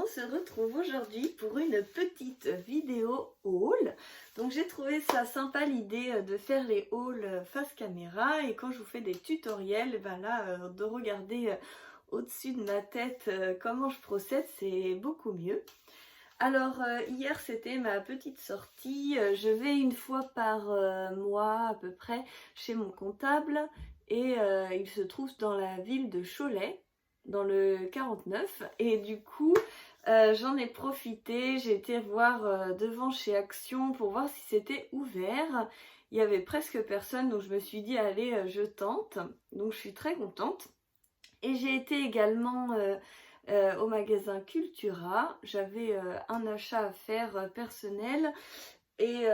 on se retrouve aujourd'hui pour une petite vidéo haul. Donc j'ai trouvé ça sympa l'idée de faire les hauls face caméra et quand je vous fais des tutoriels, de regarder au-dessus de ma tête comment je procède, c'est beaucoup mieux. Alors hier c'était ma petite sortie, je vais une fois par mois à peu près chez mon comptable et il se trouve dans la ville de Cholet, dans le 49 et du coup j'en ai profité, j'ai été voir devant chez Action pour voir si c'était ouvert. Il y avait presque personne donc je me suis dit allez je tente, donc je suis très contente. Et j'ai été également au magasin Cultura, j'avais un achat à faire personnel et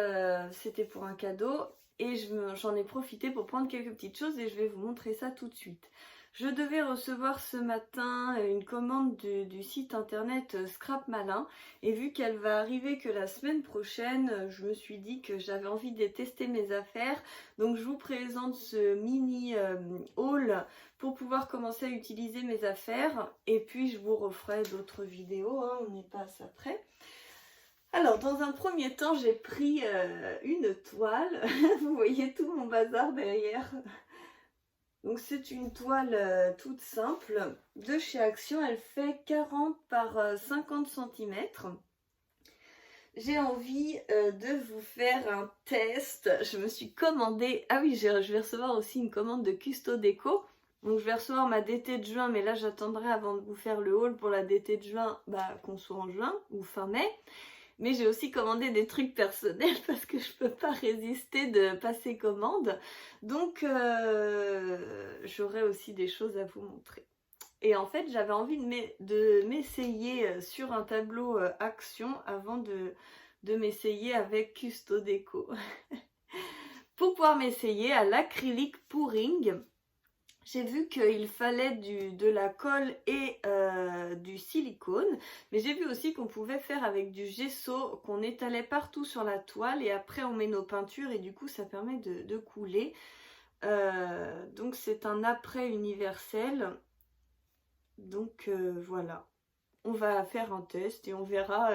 c'était pour un cadeau et j'en ai profité pour prendre quelques petites choses et je vais vous montrer ça tout de suite. Je devais recevoir ce matin une commande du site internet Scrap Malin et vu qu'elle va arriver que la semaine prochaine, je me suis dit que j'avais envie de tester mes affaires. Donc je vous présente ce mini haul pour pouvoir commencer à utiliser mes affaires et puis je vous referai d'autres vidéos, hein, on y passe après. Alors dans un premier temps j'ai pris une toile, vous voyez tout mon bazar derrière. Donc c'est une toile toute simple de chez Action, elle fait 40 par 50 cm. J'ai envie de vous faire un test, je me suis commandé, ah oui je vais recevoir aussi une commande de Custo Déco. Donc je vais recevoir ma DT de juin, mais là j'attendrai avant de vous faire le haul pour la DT de juin, qu'on soit en juin ou fin mai. Mais j'ai aussi commandé des trucs personnels parce que je peux pas résister de passer commande. Donc j'aurai aussi des choses à vous montrer. Et en fait j'avais envie de m'essayer sur un tableau Action avant de m'essayer avec Custo Déco. Pour pouvoir m'essayer à l'acrylique pouring. J'ai vu qu'il fallait de la colle et du silicone, mais j'ai vu aussi qu'on pouvait faire avec du gesso qu'on étalait partout sur la toile et après on met nos peintures et du coup ça permet de couler. Donc c'est un après universel. Donc voilà, on va faire un test et on verra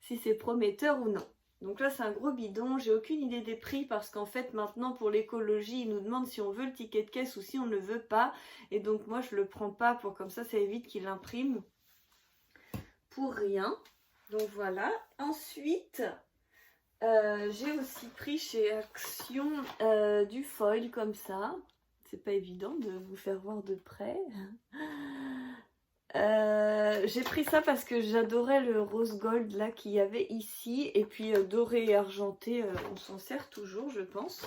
si c'est prometteur ou non. Donc là c'est un gros bidon, j'ai aucune idée des prix parce qu'en fait maintenant pour l'écologie ils nous demandent si on veut le ticket de caisse ou si on ne le veut pas. Et donc moi je le prends pas pour comme ça évite qu'il imprime pour rien. Donc voilà, ensuite j'ai aussi pris chez Action du foil comme ça. C'est pas évident de vous faire voir de près. J'ai pris ça parce que j'adorais le rose gold là qu'il y avait ici et puis doré et argenté on s'en sert toujours je pense.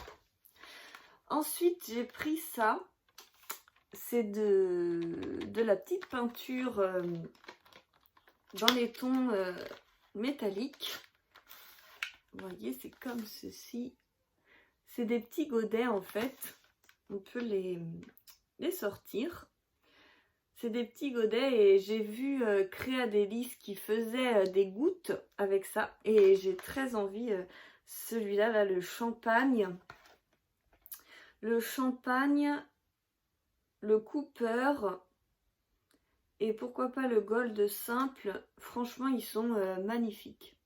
Ensuite j'ai pris ça, c'est de la petite peinture dans les tons métalliques. Vous voyez c'est comme ceci, c'est des petits godets en fait, on peut les sortir. C'est des petits godets et j'ai vu Créadélis qui faisait des gouttes avec ça. Et j'ai très envie, celui-là, là, le champagne. Le champagne, le Cooper et pourquoi pas le gold simple. Franchement, ils sont magnifiques.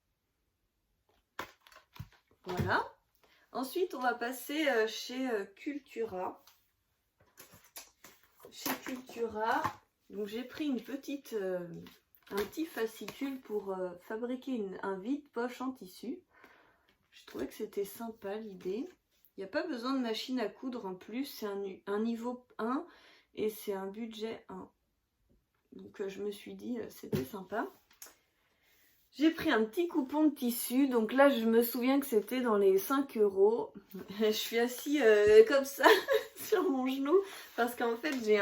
Voilà. Ensuite, on va passer chez Cultura. Chez Cultura, donc j'ai pris un petit fascicule pour fabriquer un vide-poche en tissu. Je trouvais que c'était sympa l'idée. Il n'y a pas besoin de machine à coudre en plus, c'est un niveau 1 et c'est un budget 1. Donc je me suis dit c'était sympa. J'ai pris un petit coupon de tissu, donc là je me souviens que c'était dans les 5 €. Je suis assise comme ça sur mon genou parce qu'en fait j'ai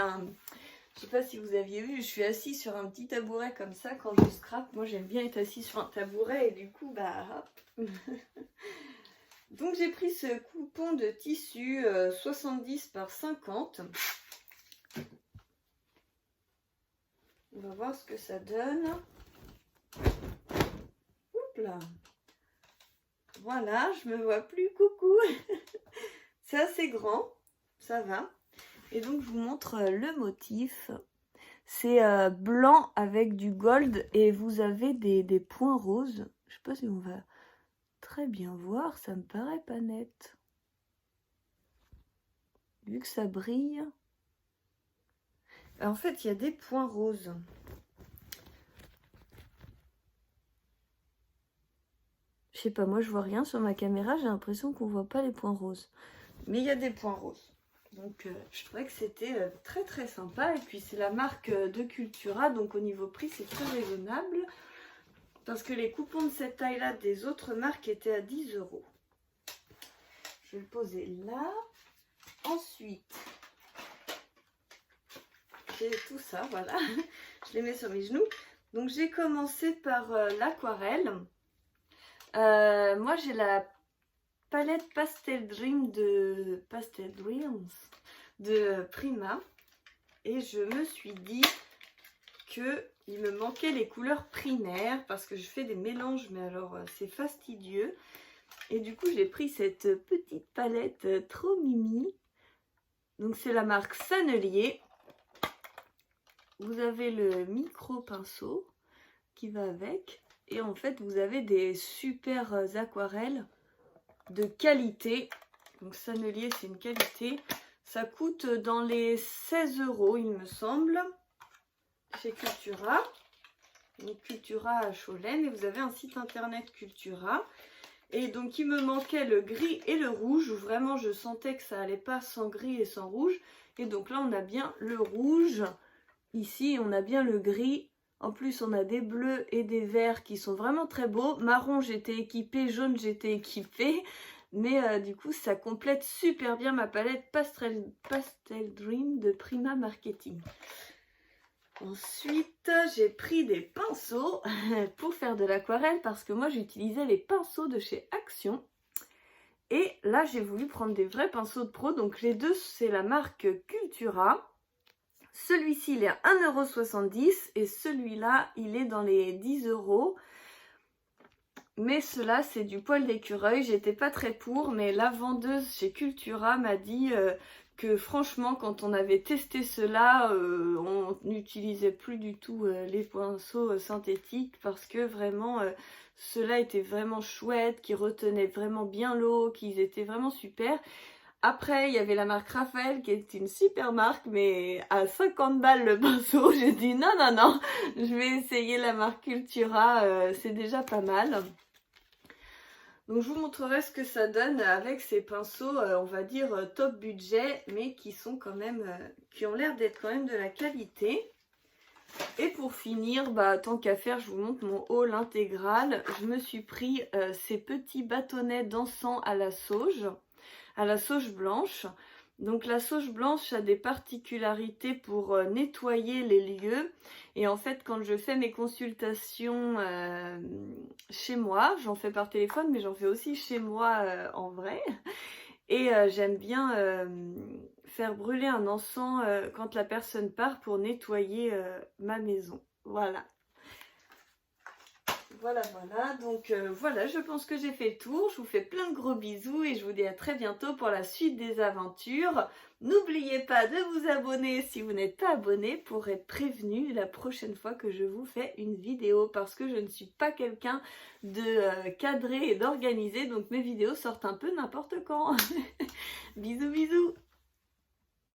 je sais pas si vous aviez vu, je suis assise sur un petit tabouret comme ça quand je scrape. Moi j'aime bien être assise sur un tabouret et du coup hop. Donc j'ai pris ce coupon de tissu 70 par 50. On va voir ce que ça donne. Là. Voilà, je me vois plus, coucou. C'est assez grand, ça va. Et donc je vous montre le motif. C'est blanc avec du gold et vous avez des points roses. Je sais pas si on va très bien voir, ça me paraît pas net. Vu que ça brille. En fait, il y a des points roses. Je sais pas, moi je vois rien sur ma caméra, j'ai l'impression qu'on voit pas les points roses. Mais il y a des points roses. Donc je trouvais que c'était très très sympa. Et puis c'est la marque de Cultura, donc au niveau prix c'est très raisonnable. Parce que les coupons de cette taille-là des autres marques étaient à 10 €. Je vais le poser là. Ensuite, j'ai tout ça, voilà. Je les mets sur mes genoux. Donc j'ai commencé par l'aquarelle. Moi j'ai la palette Pastel Dreams de Prima. Et je me suis dit que il me manquait les couleurs primaires parce que je fais des mélanges, mais alors c'est fastidieux. Et du coup j'ai pris cette petite palette trop mimi. Donc c'est la marque Sennelier. Vous avez le micro pinceau qui va avec. Et en fait vous avez des super aquarelles de qualité. Donc Sennelier c'est une qualité. Ça coûte dans les 16 € il me semble. Chez Cultura. Donc Cultura à Cholet. Mais vous avez un site internet Cultura. Et donc il me manquait le gris et le rouge. Où vraiment je sentais que ça allait pas sans gris et sans rouge. Et donc là on a bien le rouge. Ici on a bien le gris. En plus on a des bleus et des verts qui sont vraiment très beaux. Marron j'étais équipée, jaune j'étais équipée. Mais du coup ça complète super bien ma palette Pastel Dream de Prima Marketing. Ensuite j'ai pris des pinceaux pour faire de l'aquarelle parce que moi j'utilisais les pinceaux de chez Action. Et là j'ai voulu prendre des vrais pinceaux de pro. Donc les deux c'est la marque Cultura. Celui-ci il est à 1,70 € et celui-là il est dans les 10 €. Mais cela c'est du poil d'écureuil, j'étais pas très pour, mais la vendeuse chez Cultura m'a dit que franchement quand on avait testé cela, on n'utilisait plus du tout les pinceaux synthétiques parce que vraiment cela était vraiment chouette, qui retenait vraiment bien l'eau, qu'ils étaient vraiment super. Après, il y avait la marque Raphaël qui est une super marque, mais à 50 balles le pinceau, j'ai dit non, non, non, je vais essayer la marque Cultura, c'est déjà pas mal. Donc je vous montrerai ce que ça donne avec ces pinceaux, on va dire top budget, mais qui sont quand même, qui ont l'air d'être quand même de la qualité. Et pour finir, bah, tant qu'à faire, je vous montre mon haul intégral. Je me suis pris ces petits bâtonnets d'encens à la sauge blanche. Donc la sauge blanche a des particularités pour nettoyer les lieux. Et en fait quand je fais mes consultations chez moi, j'en fais par téléphone mais j'en fais aussi chez moi en vrai. Et j'aime bien faire brûler un encens quand la personne part pour nettoyer ma maison. Voilà. Voilà, voilà, donc voilà, je pense que j'ai fait le tour. Je vous fais plein de gros bisous et je vous dis à très bientôt pour la suite des aventures. N'oubliez pas de vous abonner si vous n'êtes pas abonné pour être prévenu la prochaine fois que je vous fais une vidéo. Parce que je ne suis pas quelqu'un de cadré et d'organisé, donc mes vidéos sortent un peu n'importe quand. Bisous, bisous.